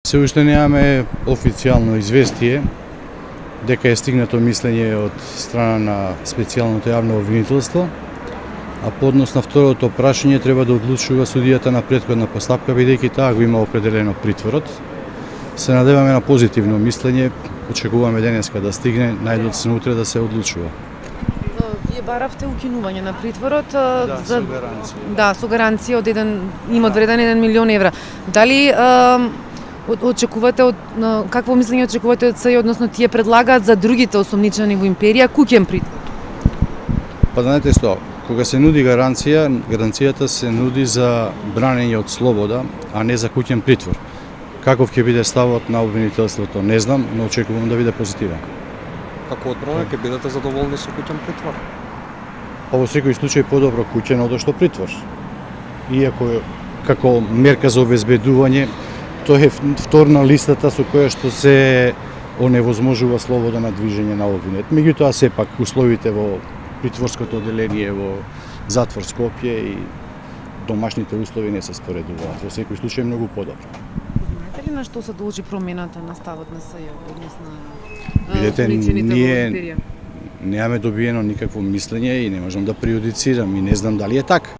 Се уште немаме официјално известие дека е стигнато мислење од страна на специјалното јавно обвинителство, а по однос на второто прашање треба да одлучува судијата на претходна постапка, бидејќи таа го има определено притворот. Се надеваме на позитивно мислење, очекуваме денеска да стигне, најдоцна утре да се одлучува. Вие баравте укинување на притворот со гаранција. Да, со гаранција од имот вреден 1 милион евра. Дали очекувате какво мислење очекувате од СЈ, односно тие предлагаат за другите осомничени во империја куќен притвор? Па знаете што, кога се нуди гаранција, гаранцијата се нуди за бранење од слобода, а не за куќен притвор. Каков ќе биде ставот на обвинителството, не знам, но очекувам да биде позитивен. Како одбрана ќе бидете задоволни со куќен притвор? Па во секој случај подобро куќен одошто притвор. Иако како мерка за обезбедување, тоа е втор на листата со која што се оневозможува слобода на движење на обвинет. Меѓутоа сепак условите во притворското оделение во затвор Скопје и домашните услови не се споредуваат. Во секој случај многу подобро. Знаете ли на што се должи промената на ставот на СЈ однос на Видете, осомничените во ние империја? немаме добиено никакво мислење и не можам да преюдицирам и не знам дали е така.